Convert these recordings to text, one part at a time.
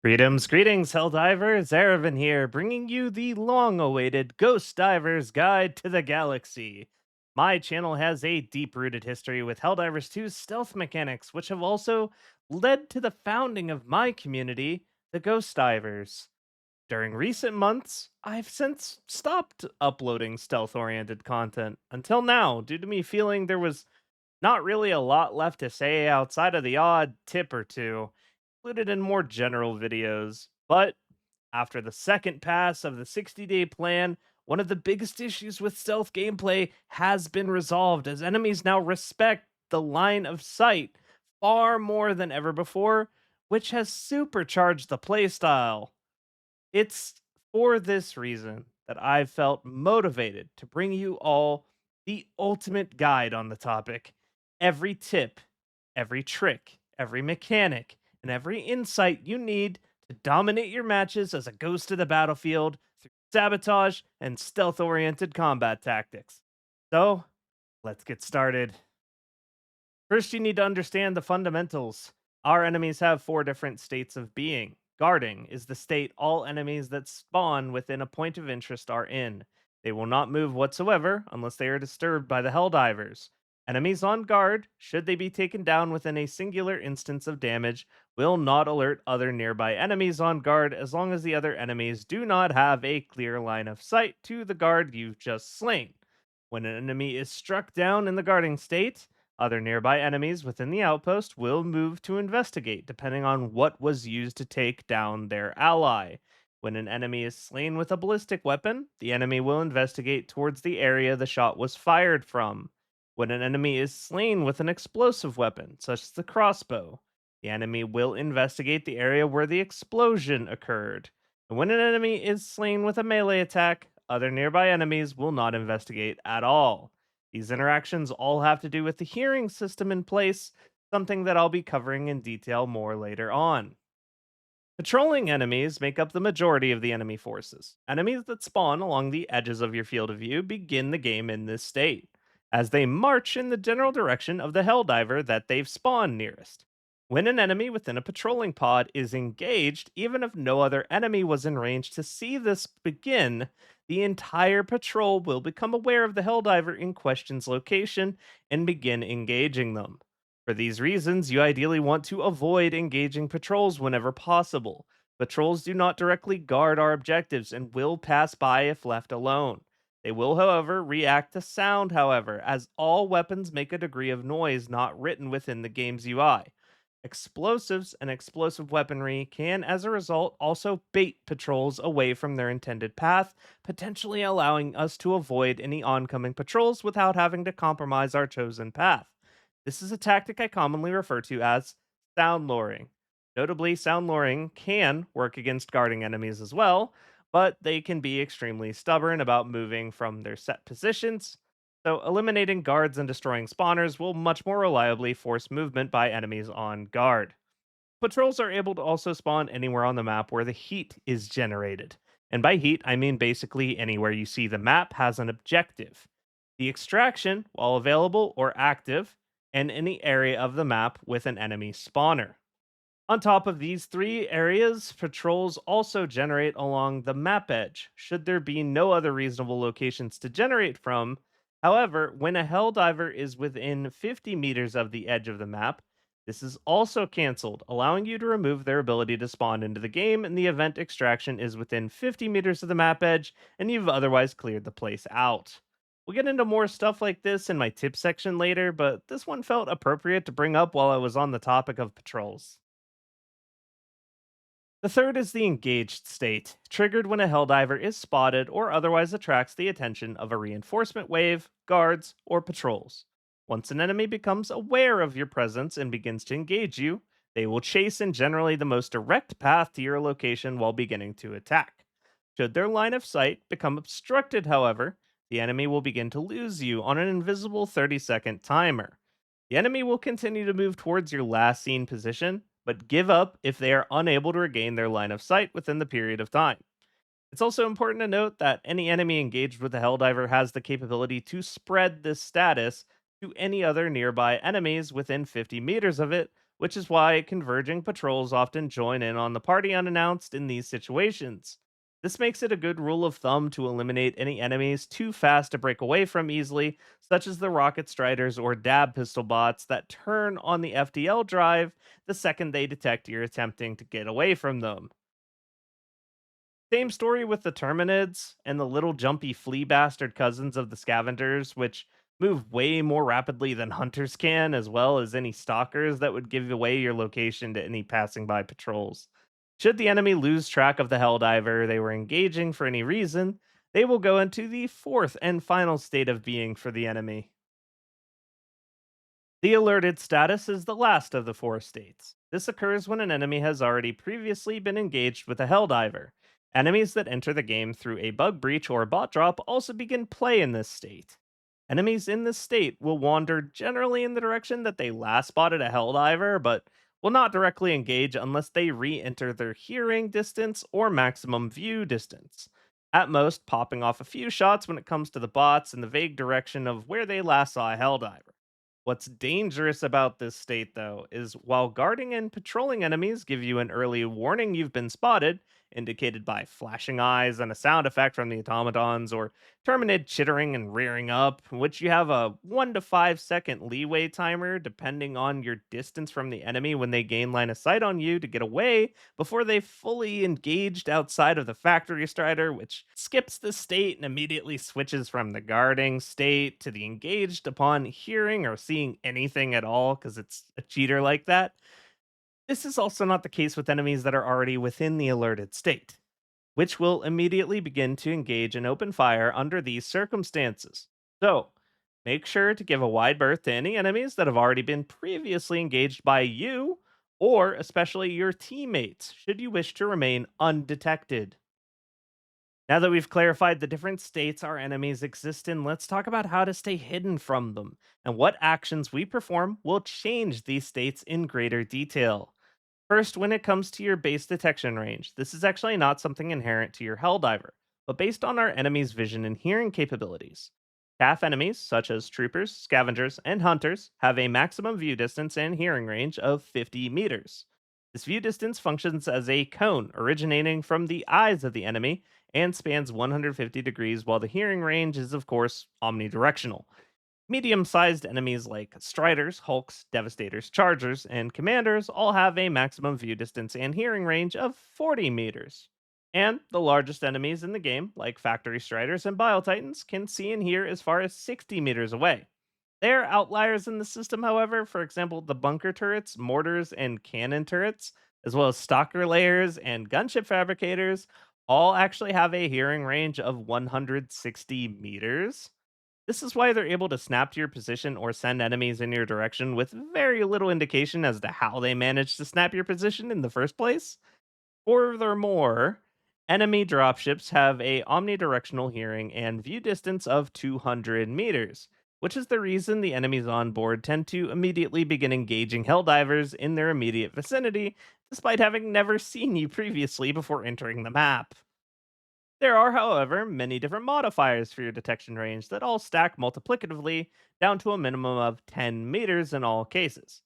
Greetings, Helldivers. Erevan here, bringing you the long-awaited Ghostdiver's Guide to the Galaxy. My channel has a deep-rooted history with Helldivers 2's stealth mechanics, which have also led to the founding of my community, the Ghostdivers. During recent months, I've since stopped uploading stealth-oriented content, until now, due to me feeling there was not really a lot left to say outside of the odd tip or two, included in more general videos. But after the second pass of the 60-day plan, one of the biggest issues with stealth gameplay has been resolved as enemies now respect the line of sight far more than ever before, which has supercharged the playstyle. It's for this reason that I've felt motivated to bring you all the ultimate guide on the topic. Every tip, every trick, every mechanic, and every insight you need to dominate your matches as a ghost of the battlefield through sabotage and stealth oriented combat tactics. So, let's get started. First, you need to understand the fundamentals. Our enemies have four different states of being. Guarding is the state all enemies that spawn within a point of interest are in. They will not move whatsoever unless they are disturbed by the Helldivers. Enemies on guard, should they be taken down within a singular instance of damage, will not alert other nearby enemies on guard as long as the other enemies do not have a clear line of sight to the guard you've just slain. When an enemy is struck down in the guarding state, other nearby enemies within the outpost will move to investigate, depending on what was used to take down their ally. When an enemy is slain with a ballistic weapon, the enemy will investigate towards the area the shot was fired from. When an enemy is slain with an explosive weapon, such as the crossbow, the enemy will investigate the area where the explosion occurred. And when an enemy is slain with a melee attack, other nearby enemies will not investigate at all. These interactions all have to do with the hearing system in place, something that I'll be covering in detail more later on. Patrolling enemies make up the majority of the enemy forces. Enemies that spawn along the edges of your field of view begin the game in this state, as they march in the general direction of the Helldiver that they've spawned nearest. When an enemy within a patrolling pod is engaged, even if no other enemy was in range to see this begin, the entire patrol will become aware of the Helldiver in question's location and begin engaging them. For these reasons, you ideally want to avoid engaging patrols whenever possible. Patrols do not directly guard our objectives and will pass by if left alone. They will, however, react to sound, however, as all weapons make a degree of noise not written within the game's UI. Explosives and explosive weaponry can, as a result, also bait patrols away from their intended path, potentially allowing us to avoid any oncoming patrols without having to compromise our chosen path. This is a tactic I commonly refer to as sound luring. Notably, sound luring can work against guarding enemies as well, but they can be extremely stubborn about moving from their set positions, so eliminating guards and destroying spawners will much more reliably force movement by enemies on guard. Patrols are able to also spawn anywhere on the map where the heat is generated. And by heat, I mean basically anywhere you see the map has an objective. The extraction, while available or active, and any area of the map with an enemy spawner. On top of these three areas, patrols also generate along the map edge, should there be no other reasonable locations to generate from. However, when a Helldiver is within 50 meters of the edge of the map, this is also cancelled, allowing you to remove their ability to spawn into the game in the event extraction is within 50 meters of the map edge and you've otherwise cleared the place out. We'll get into more stuff like this in my tip section later, but this one felt appropriate to bring up while I was on the topic of patrols. The third is the engaged state, triggered when a Helldiver is spotted or otherwise attracts the attention of a reinforcement wave, guards, or patrols. Once an enemy becomes aware of your presence and begins to engage you, they will chase in generally the most direct path to your location while beginning to attack. Should their line of sight become obstructed, however, the enemy will begin to lose you on an invisible 30-second timer. The enemy will continue to move towards your last seen position, but give up if they are unable to regain their line of sight within the period of time. It's also important to note that any enemy engaged with the Helldiver has the capability to spread this status to any other nearby enemies within 50 meters of it, which is why converging patrols often join in on the party unannounced in these situations. This makes it a good rule of thumb to eliminate any enemies too fast to break away from easily, such as the rocket striders or dab pistol bots that turn on the FDL drive the second they detect you're attempting to get away from them. Same story with the Terminids and the little jumpy flea bastard cousins of the Scavengers, which move way more rapidly than hunters can, as well as any stalkers that would give away your location to any passing by patrols. Should the enemy lose track of the Helldiver they were engaging for any reason, they will go into the fourth and final state of being for the enemy. The alerted status is the last of the four states. This occurs when an enemy has already previously been engaged with a Helldiver. Enemies that enter the game through a bug breach or bot drop also begin play in this state. Enemies in this state will wander generally in the direction that they last spotted a Helldiver, but will not directly engage unless they re enter their hearing distance or maximum view distance. At most, popping off a few shots when it comes to the bots in the vague direction of where they last saw a Helldiver. What's dangerous about this state, though, is while guarding and patrolling enemies give you an early warning you've been spotted, indicated by flashing eyes and a sound effect from the automatons, or Terminid chittering and rearing up, which you have a 1 to 5 second leeway timer depending on your distance from the enemy when they gain line of sight on you to get away before they fully engaged outside of the factory strider, which skips the state and immediately switches from the guarding state to the engaged upon hearing or seeing anything at all because it's a cheater like that. This is also not the case with enemies that are already within the alerted state, which will immediately begin to engage in open fire under these circumstances. So, make sure to give a wide berth to any enemies that have already been previously engaged by you, or especially your teammates, should you wish to remain undetected. Now that we've clarified the different states our enemies exist in, let's talk about how to stay hidden from them and what actions we perform will change these states in greater detail. First, when it comes to your base detection range, this is actually not something inherent to your Helldiver, but based on our enemy's vision and hearing capabilities. CAF enemies, such as troopers, scavengers, and hunters, have a maximum view distance and hearing range of 50 meters. This view distance functions as a cone originating from the eyes of the enemy and spans 150 degrees, while the hearing range is, of course, omnidirectional. Medium sized enemies like Striders, Hulks, Devastators, Chargers, and Commanders all have a maximum view distance and hearing range of 40 meters. And the largest enemies in the game, like Factory Striders and Bile Titans, can see and hear as far as 60 meters away. They are outliers in the system, however. For example, the bunker turrets, mortars, and cannon turrets, as well as stalker layers and gunship fabricators, all actually have a hearing range of 160 meters. This is why they're able to snap to your position or send enemies in your direction with very little indication as to how they managed to snap your position in the first place. Furthermore, enemy dropships have a omnidirectional hearing and view distance of 200 meters, which is the reason the enemies on board tend to immediately begin engaging Helldivers in their immediate vicinity, despite having never seen you previously before entering the map. There are, however, many different modifiers for your detection range that all stack multiplicatively down to a minimum of 10 meters in all cases.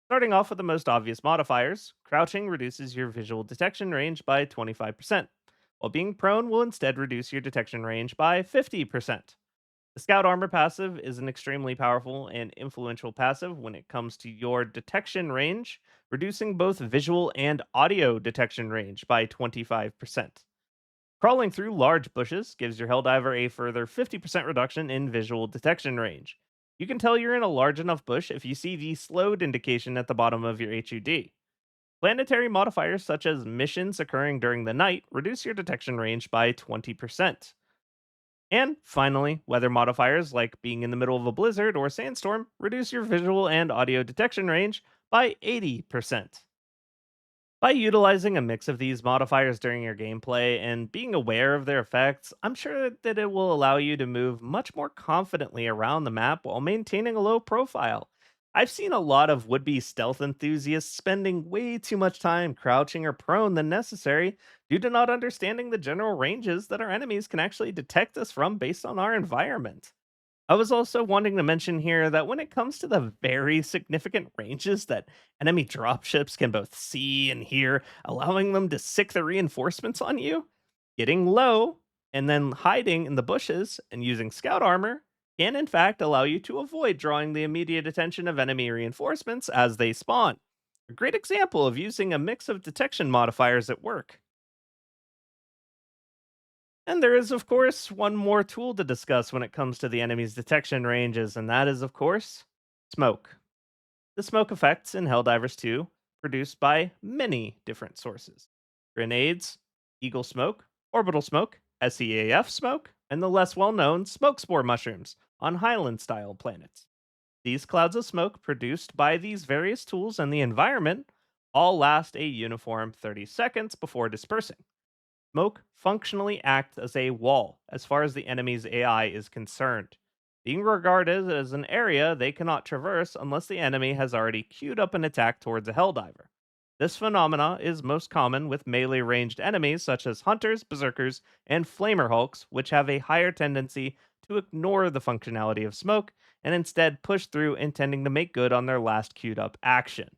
Starting off with the most obvious modifiers, crouching reduces your visual detection range by 25%, while being prone will instead reduce your detection range by 50%. The Scout Armor passive is an extremely powerful and influential passive when it comes to your detection range, reducing both visual and audio detection range by 25%. Crawling through large bushes gives your Helldiver a further 50% reduction in visual detection range. You can tell you're in a large enough bush if you see the slowed indication at the bottom of your HUD. Planetary modifiers such as missions occurring during the night reduce your detection range by 20%. And finally, weather modifiers like being in the middle of a blizzard or sandstorm reduce your visual and audio detection range by 80%. By utilizing a mix of these modifiers during your gameplay and being aware of their effects, I'm sure that it will allow you to move much more confidently around the map while maintaining a low profile. I've seen a lot of would be stealth enthusiasts spending way too much time crouching or prone than necessary due to not understanding the general ranges that our enemies can actually detect us from based on our environment. I was also wanting to mention here that when it comes to the very significant ranges that enemy dropships can both see and hear, allowing them to sick the reinforcements on you, getting low and then hiding in the bushes and using scout armor can in fact allow you to avoid drawing the immediate attention of enemy reinforcements as they spawn. A great example of using a mix of detection modifiers at work. And there is, of course, one more tool to discuss when it comes to the enemy's detection ranges, and that is, of course, smoke. The smoke effects in Helldivers 2 produced by many different sources: grenades, eagle smoke, orbital smoke, SEAF smoke, and the less well known smoke spore mushrooms on Highland style planets. These clouds of smoke produced by these various tools and the environment all last a uniform 30 seconds before dispersing. Smoke functionally acts as a wall as far as the enemy's AI is concerned, being regarded as an area they cannot traverse unless the enemy has already queued up an attack towards a Helldiver. This phenomena is most common with melee ranged enemies such as hunters, berserkers, and flamer hulks, which have a higher tendency to ignore the functionality of smoke and instead push through, intending to make good on their last queued up action.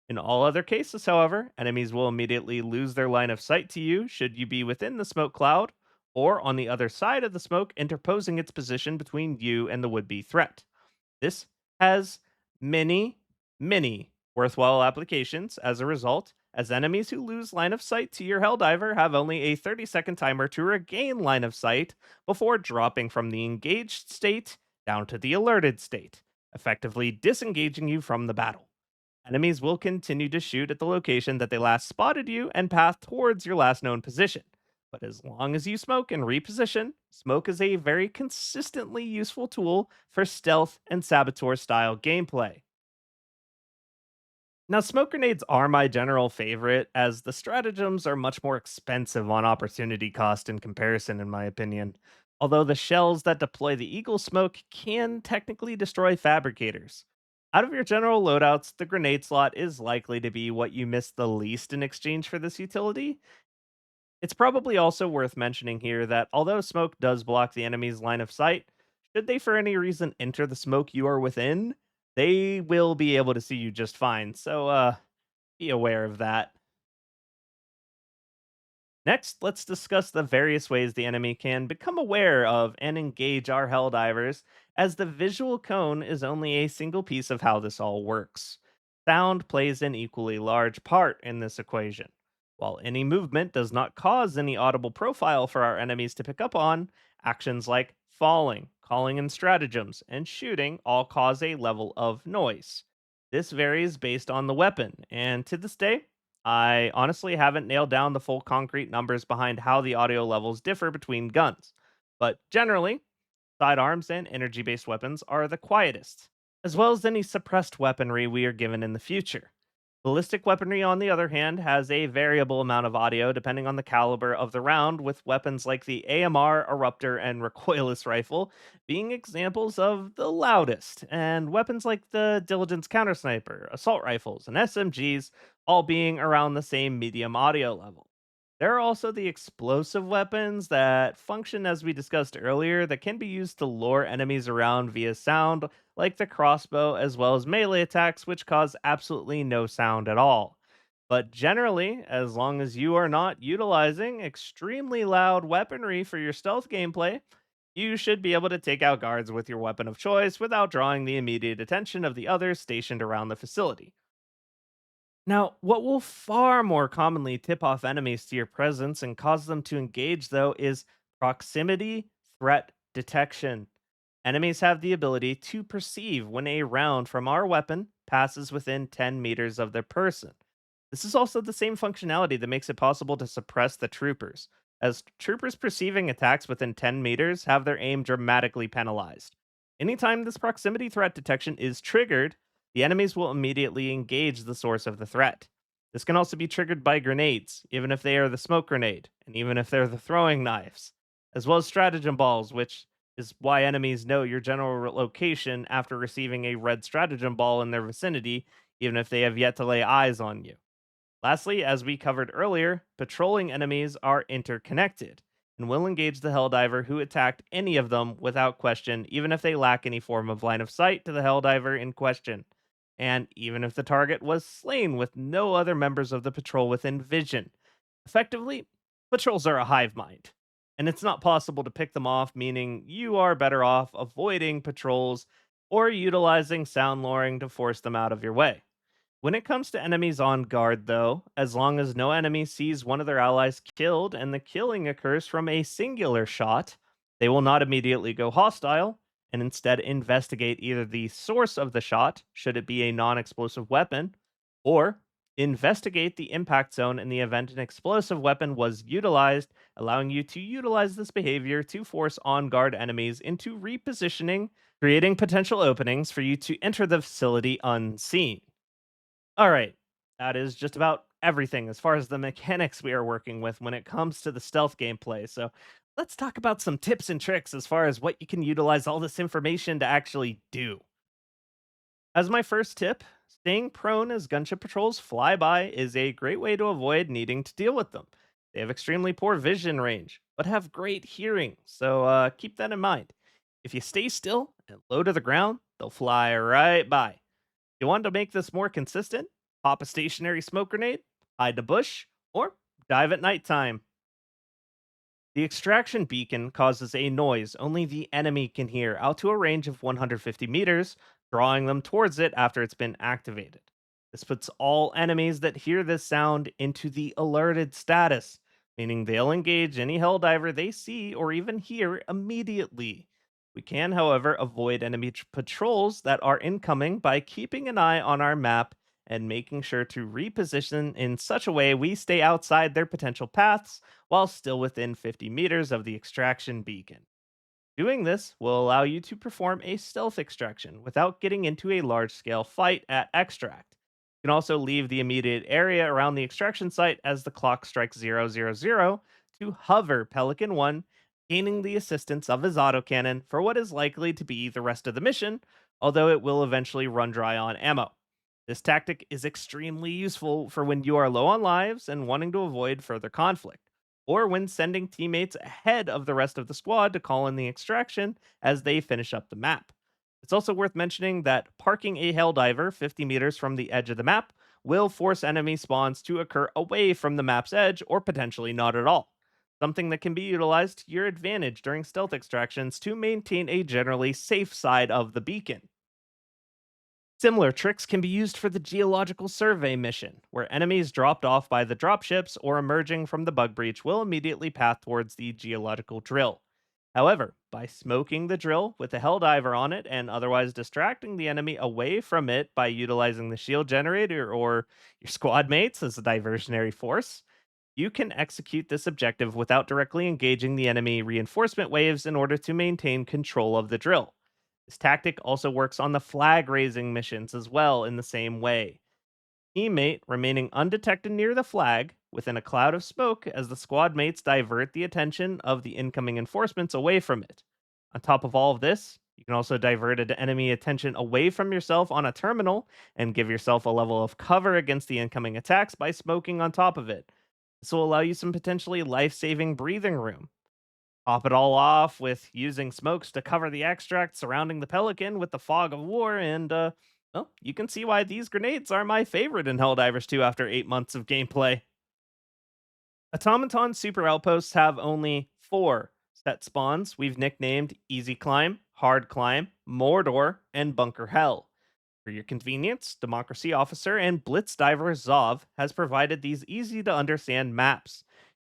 In all other cases, however, enemies will immediately lose their line of sight to you should you be within the smoke cloud or on the other side of the smoke, interposing its position between you and the would be threat. This has many, many worthwhile applications as a result, as enemies who lose line of sight to your Helldiver have only a 30-second timer to regain line of sight before dropping from the engaged state down to the alerted state, effectively disengaging you from the battle. Enemies will continue to shoot at the location that they last spotted you and path towards your last known position. But as long as you smoke and reposition, smoke is a very consistently useful tool for stealth and saboteur style gameplay. Now, smoke grenades are my general favorite, as the stratagems are much more expensive on opportunity cost in comparison, in my opinion. Although the shells that deploy the eagle smoke can technically destroy fabricators. Out of your general loadouts, the grenade slot is likely to be what you miss the least in exchange for this utility. It's probably also worth mentioning here that although smoke does block the enemy's line of sight, should they for any reason enter the smoke you are within, they will be able to see you just fine. So, be aware of that. Next, let's discuss the various ways the enemy can become aware of and engage our Helldivers, as the visual cone is only a single piece of how this all works. Sound plays an equally large part in this equation. While any movement does not cause any audible profile for our enemies to pick up on, actions like falling, calling in stratagems, and shooting all cause a level of noise. This varies based on the weapon, and to this day, I honestly haven't nailed down the full concrete numbers behind how the audio levels differ between guns, but generally, sidearms and energy based weapons are the quietest, as well as any suppressed weaponry we are given in the future. Ballistic weaponry, on the other hand, has a variable amount of audio depending on the caliber of the round, with weapons like the AMR, Eruptor, and Recoilless Rifle being examples of the loudest, and weapons like the Diligence Counter Sniper, Assault Rifles, and SMGs all being around the same medium audio level. There are also the explosive weapons that function as we discussed earlier, that can be used to lure enemies around via sound, like the crossbow, as well as melee attacks, which cause absolutely no sound at all. But generally, as long as you are not utilizing extremely loud weaponry for your stealth gameplay, you should be able to take out guards with your weapon of choice without drawing the immediate attention of the others stationed around the facility. Now, what will far more commonly tip off enemies to your presence and cause them to engage, though, is proximity threat detection. Enemies have the ability to perceive when a round from our weapon passes within 10 meters of their person. This is also the same functionality that makes it possible to suppress the troopers, as troopers perceiving attacks within 10 meters have their aim dramatically penalized. Anytime this proximity threat detection is triggered, the enemies will immediately engage the source of the threat. This can also be triggered by grenades, even if they are the smoke grenade, and even if they're the throwing knives, as well as stratagem balls, which is why enemies know your general location after receiving a red stratagem ball in their vicinity, even if they have yet to lay eyes on you. Lastly, as we covered earlier, patrolling enemies are interconnected. and will engage the Helldiver who attacked any of them without question, even if they lack any form of line of sight to the Helldiver in question, and even if the target was slain with no other members of the patrol within vision. Effectively, patrols are a hive mind, and it's not possible to pick them off, meaning you are better off avoiding patrols or utilizing sound luring to force them out of your way. When it comes to enemies on guard, though, as long as no enemy sees one of their allies killed and the killing occurs from a singular shot, they will not immediately go hostile and instead investigate either the source of the shot, should it be a non explosive weapon, or investigate the impact zone in the event an explosive weapon was utilized, allowing you to utilize this behavior to force on guard enemies into repositioning, creating potential openings for you to enter the facility unseen. All right. That is just about everything as far as the mechanics we are working with when it comes to the stealth gameplay. So let's talk about some tips and tricks as far as what you can utilize all this information to actually do. As my first tip, staying prone as gunship patrols fly by is a great way to avoid needing to deal with them. They have extremely poor vision range, but have great hearing, so keep that in mind. If you stay still and low to the ground, they'll fly right by. You want to make this more consistent? Pop a stationary smoke grenade, hide the bush, or dive at nighttime. The extraction beacon causes a noise only the enemy can hear out to a range of 150 meters, drawing them towards it after it's been activated. This puts all enemies that hear this sound into the alerted status, meaning they'll engage any Helldiver they see or even hear immediately. We can, however, avoid enemy patrols that are incoming by keeping an eye on our map and making sure to reposition in such a way we stay outside their potential paths while still within 50 meters of the extraction beacon. Doing this will allow you to perform a stealth extraction without getting into a large scale fight at extract. You can also leave the immediate area around the extraction site as the clock strikes 000 to hover Pelican 1, gaining the assistance of his autocannon for what is likely to be the rest of the mission, although it will eventually run dry on ammo. This tactic is extremely useful for when you are low on lives and wanting to avoid further conflict, or when sending teammates ahead of the rest of the squad to call in the extraction as they finish up the map. It's also worth mentioning that parking a Helldiver 50 meters from the edge of the map will force enemy spawns to occur away from the map's edge or potentially not at all. Something that can be utilized to your advantage during stealth extractions to maintain a generally safe side of the beacon. Similar tricks can be used for the geological survey mission, where enemies dropped off by the dropships or emerging from the bug breach will immediately path towards the geological drill. However, by smoking the drill with a Helldiver on it and otherwise distracting the enemy away from it by utilizing the shield generator or your squad mates as a diversionary force, you can execute this objective without directly engaging the enemy reinforcement waves in order to maintain control of the drill. This tactic also works on the flag raising missions as well in the same way. Teammate remaining undetected near the flag within a cloud of smoke as the squad mates divert the attention of the incoming enforcements away from it. On top of all of this, you can also divert enemy attention away from yourself on a terminal and give yourself a level of cover against the incoming attacks by smoking on top of it. This will allow you some potentially life saving breathing room. Top it all off with using smokes to cover the extract surrounding the Pelican with the fog of war, and, well, you can see why these grenades are my favorite in Helldivers 2 after 8 months of gameplay. Automaton super outposts have only 4 set spawns we've nicknamed Easy Climb, Hard Climb, Mordor, and Bunker Hell. For your convenience, Democracy Officer and Blitz Diver Zov has provided these easy to understand maps.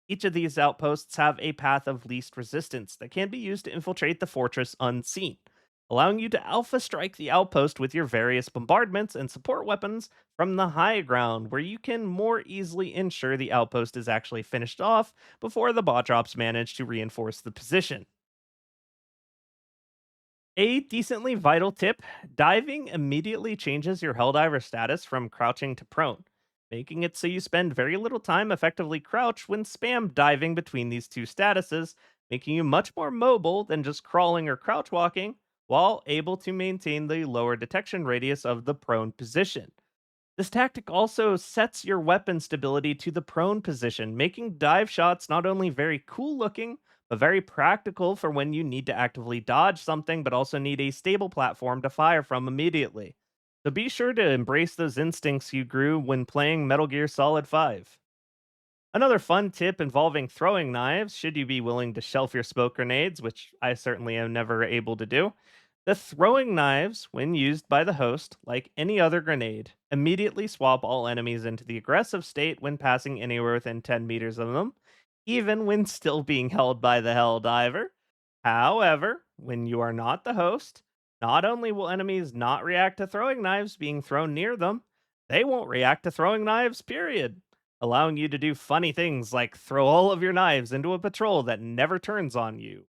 Each of these outposts have a path of least resistance that can be used to infiltrate the fortress unseen, allowing you to alpha strike the outpost with your various bombardments and support weapons from the high ground, where you can more easily ensure the outpost is actually finished off before the bot drops manage to reinforce the position. A decently vital tip: diving immediately changes your Helldiver status from crouching to prone, making it so you spend very little time effectively crouch when spam diving between these two statuses, making you much more mobile than just crawling or crouch walking, while able to maintain the lower detection radius of the prone position. This tactic also sets your weapon stability to the prone position, making dive shots not only very cool looking, but very practical for when you need to actively dodge something but also need a stable platform to fire from immediately. So be sure to embrace those instincts you grew when playing Metal Gear Solid 5. Another fun tip involving throwing knives, should you be willing to shelf your smoke grenades, which I certainly am never able to do. The throwing knives, when used by the host, like any other grenade, immediately swap all enemies into the aggressive state when passing anywhere within 10 meters of them, even when still being held by the Helldiver. However, when you are not the host, not only will enemies not react to throwing knives being thrown near them, they won't react to throwing knives, period, allowing you to do funny things like throw all of your knives into a patrol that never turns on you.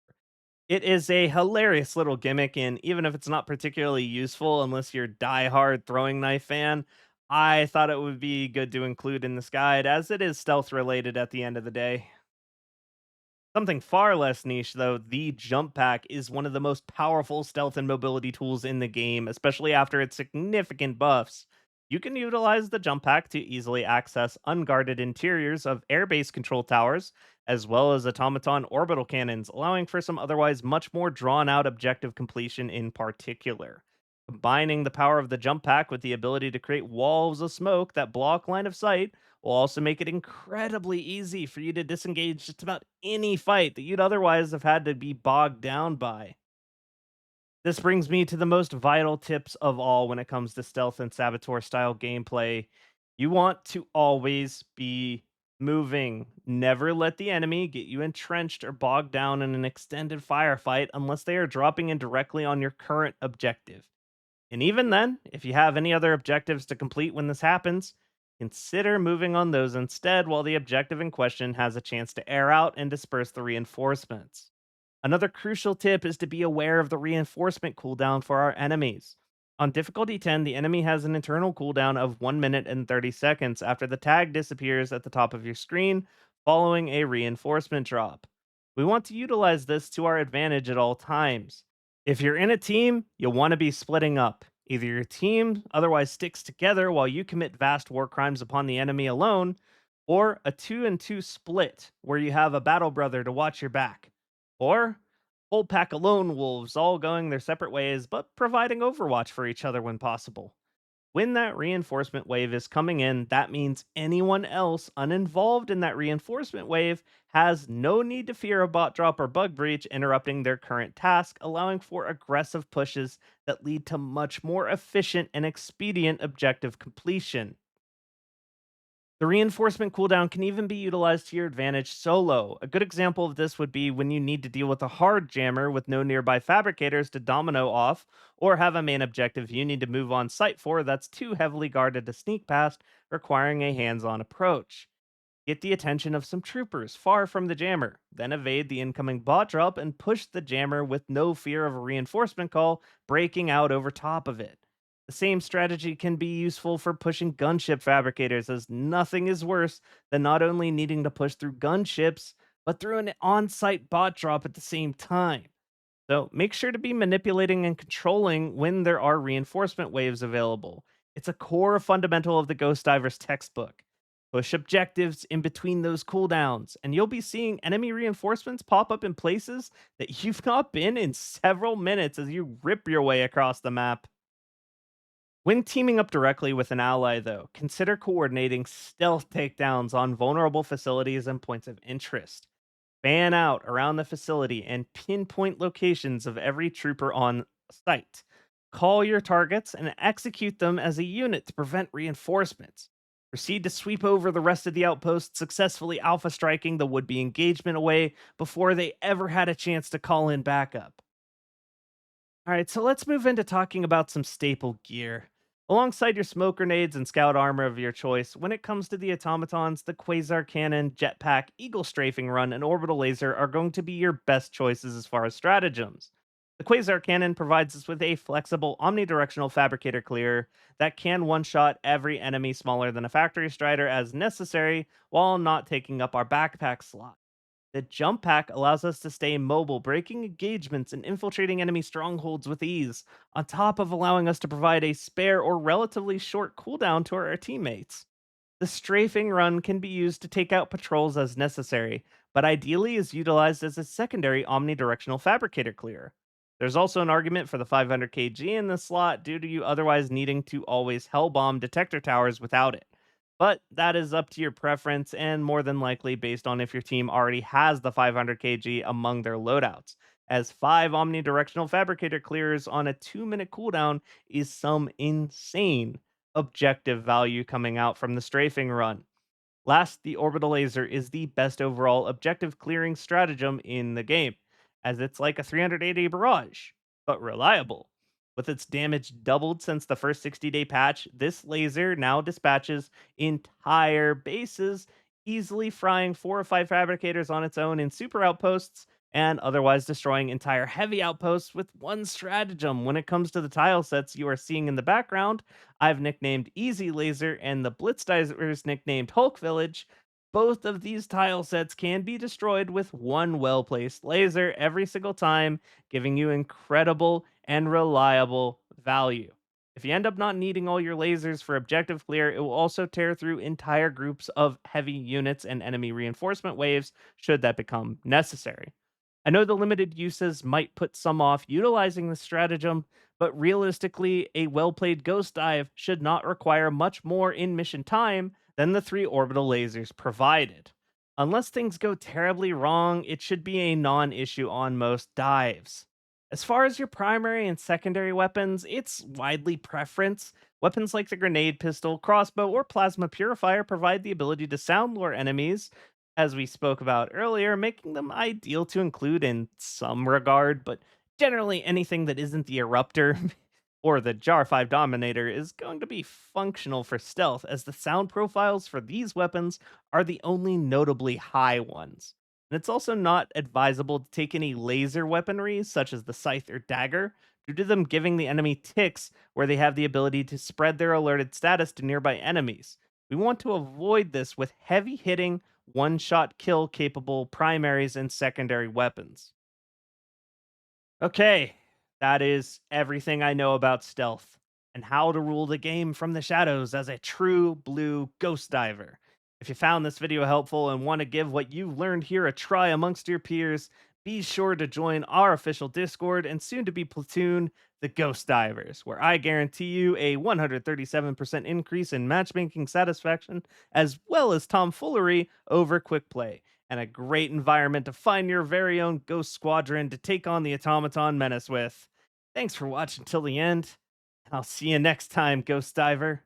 It is a hilarious little gimmick, and even if it's not particularly useful unless you're a die-hard throwing knife fan, I thought it would be good to include in this guide as it is stealth related at the end of the day. Something far less niche, though, the jump pack is one of the most powerful stealth and mobility tools in the game, especially after its significant buffs. You can utilize the jump pack to easily access unguarded interiors of airbase control towers, as well as automaton orbital cannons, allowing for some otherwise much more drawn out objective completion in particular. Combining the power of the jump pack with the ability to create walls of smoke that block line of sight will also make it incredibly easy for you to disengage just about any fight that you'd otherwise have had to be bogged down by. This brings me to the most vital tips of all when it comes to stealth and saboteur style gameplay. You want to always be moving. Never let the enemy get you entrenched or bogged down in an extended firefight unless they are dropping in directly on your current objective. And even then, if you have any other objectives to complete when this happens, consider moving on those instead while the objective in question has a chance to air out and disperse the reinforcements. Another crucial tip is to be aware of the reinforcement cooldown for our enemies. On difficulty 10, the enemy has an internal cooldown of 1 minute and 30 seconds after the tag disappears at the top of your screen following a reinforcement drop. We want to utilize this to our advantage at all times. If you're in a team, you'll want to be splitting up. Either your team otherwise sticks together while you commit vast war crimes upon the enemy alone, or a 2 and 2 split where you have a battle brother to watch your back. Or whole pack of lone wolves all going their separate ways but providing overwatch for each other when possible. When that reinforcement wave is coming in, that means anyone else uninvolved in that reinforcement wave has no need to fear a bot drop or bug breach interrupting their current task, allowing for aggressive pushes that lead to much more efficient and expedient objective completion. The reinforcement cooldown can even be utilized to your advantage solo. A good example of this would be when you need to deal with a hard jammer with no nearby fabricators to domino off, or have a main objective you need to move on site for that's too heavily guarded to sneak past, requiring a hands on approach. Get the attention of some troopers far from the jammer, then evade the incoming bot drop and push the jammer with no fear of a reinforcement call breaking out over top of it. The same strategy can be useful for pushing gunship fabricators, as nothing is worse than not only needing to push through gunships, but through an on site bot drop at the same time. So make sure to be manipulating and controlling when there are reinforcement waves available. It's a core fundamental of the Ghostdivers textbook. Push objectives in between those cooldowns, and you'll be seeing enemy reinforcements pop up in places that you've not been in several minutes as you rip your way across the map. When teaming up directly with an ally, though, consider coordinating stealth takedowns on vulnerable facilities and points of interest. Fan out around the facility and pinpoint locations of every trooper on site. Call your targets and execute them as a unit to prevent reinforcements. Proceed to sweep over the rest of the outpost, successfully alpha striking the would be engagement away before they ever had a chance to call in backup. All right, so let's move into talking about some staple gear. Alongside your smoke grenades and scout armor of your choice, when it comes to the automatons, the quasar cannon, jetpack, eagle strafing run, and orbital laser are going to be your best choices as far as stratagems. The quasar cannon provides us with a flexible omnidirectional fabricator clearer that can one shot every enemy smaller than a factory strider as necessary while not taking up our backpack slot. The jump pack allows us to stay mobile, breaking engagements and infiltrating enemy strongholds with ease, on top of allowing us to provide a spare or relatively short cooldown to our teammates. The strafing run can be used to take out patrols as necessary, but ideally is utilized as a secondary omnidirectional fabricator clear. There's also an argument for the 500 kg in this slot due to you otherwise needing to always hellbomb detector towers without it. But that is up to your preference and more than likely based on if your team already has the 500 kg among their loadouts, as 5 omnidirectional fabricator clears on a 2-minute cooldown is some insane objective value coming out from the strafing run. Last, the orbital laser is the best overall objective clearing stratagem in the game, as it's like a 380 barrage, but reliable. With its damage doubled since the first 60-day patch, this laser now dispatches entire bases, easily frying 4 or 5 fabricators on its own in super outposts and otherwise destroying entire heavy outposts with one stratagem. When it comes to the tile sets you are seeing in the background, I've nicknamed Easy Laser and the Blitzdivers nicknamed Hulk Village. Both of these tile sets can be destroyed with one well placed laser every single time, giving you incredible and reliable value. If you end up not needing all your lasers for objective clear, it will also tear through entire groups of heavy units and enemy reinforcement waves should that become necessary. I know the limited uses might put some off utilizing the stratagem, but realistically, a well played ghost dive should not require much more in mission time than the 3 orbital lasers provided. Unless things go terribly wrong, it should be a non issue on most dives. As far as your primary and secondary weapons, it's widely preference. Weapons like the grenade pistol, crossbow, or plasma purifier provide the ability to sound lure enemies, as we spoke about earlier, making them ideal to include in some regard, but generally anything that isn't the Eruptor or the Jar 5 Dominator is going to be functional for stealth, as the sound profiles for these weapons are the only notably high ones. And it's also not advisable to take any laser weaponry, such as the Scythe or Dagger, due to them giving the enemy ticks where they have the ability to spread their alerted status to nearby enemies. We want to avoid this with heavy hitting, one shot kill capable primaries and secondary weapons. Okay, that is everything I know about stealth and how to rule the game from the shadows as a true blue ghost diver. If you found this video helpful and want to give what you've learned here a try amongst your peers, be sure to join our official Discord and soon to be platoon, the Ghost Divers, where I guarantee you a 137% increase in matchmaking satisfaction, as well as tomfoolery over quick play and a great environment to find your very own ghost squadron to take on the automaton menace with. Thanks for watching till the end, and I'll see you next time, Ghost Diver.